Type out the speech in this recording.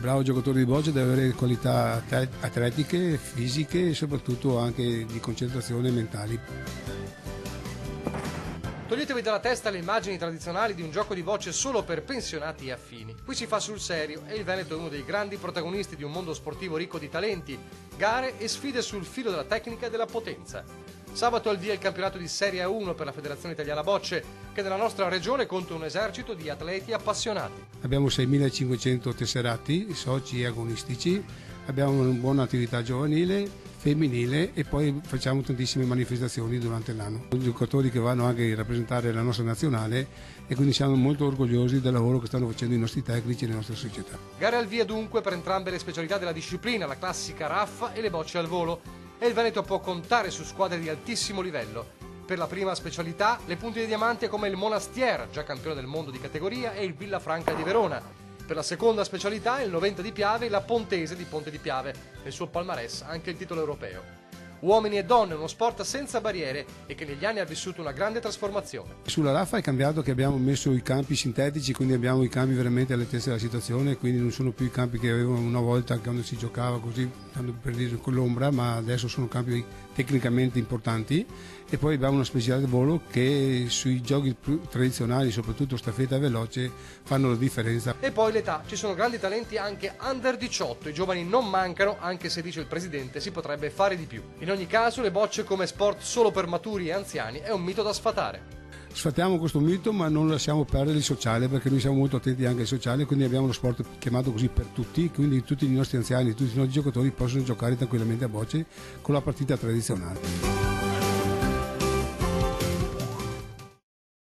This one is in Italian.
bravo giocatore di boccia deve avere qualità atletiche, fisiche e soprattutto anche di concentrazione mentali. Toglietevi dalla testa le immagini tradizionali di un gioco di bocce solo per pensionati e affini. Qui si fa sul serio e il Veneto è uno dei grandi protagonisti di un mondo sportivo ricco di talenti, gare e sfide sul filo della tecnica e della potenza. Sabato al via il campionato di Serie A1 per la Federazione Italiana Bocce, che nella nostra regione conta un esercito di atleti appassionati. Abbiamo 6.500 tesserati, soci e agonistici, abbiamo una buona attività giovanile, femminile e poi facciamo tantissime manifestazioni durante l'anno. Sono giocatori che vanno anche a rappresentare la nostra nazionale e quindi siamo molto orgogliosi del lavoro che stanno facendo i nostri tecnici e le nostre società. Gare al via dunque per entrambe le specialità della disciplina, la classica raffa e le bocce al volo. E il Veneto può contare su squadre di altissimo livello. Per la prima specialità, le punte di diamante come il Monastier, già campione del mondo di categoria, e il Villafranca di Verona. Per la seconda specialità, il 90 di Piave e la Pontese di Ponte di Piave. Nel suo palmarès anche il titolo europeo. Uomini e donne, uno sport senza barriere e che negli anni ha vissuto una grande trasformazione. Sulla raffa è cambiato che abbiamo messo i campi sintetici, quindi abbiamo i campi veramente all'altezza della situazione, quindi non sono più i campi che avevano una volta quando si giocava così, tanto per dire con l'ombra, ma adesso sono campi tecnicamente importanti. E poi abbiamo una specialità di volo che sui giochi più tradizionali, soprattutto staffetta veloce, fanno la differenza. E poi l'età, ci sono grandi talenti anche under 18, i giovani non mancano, anche se dice il presidente si potrebbe fare di più. In ogni caso le bocce come sport solo per maturi e anziani è un mito da sfatare. Sfatiamo questo mito ma non lasciamo perdere il sociale, perché noi siamo molto attenti anche al sociale, quindi abbiamo lo sport chiamato così per tutti, quindi tutti i nostri anziani, tutti i nostri giocatori possono giocare tranquillamente a bocce con la partita tradizionale.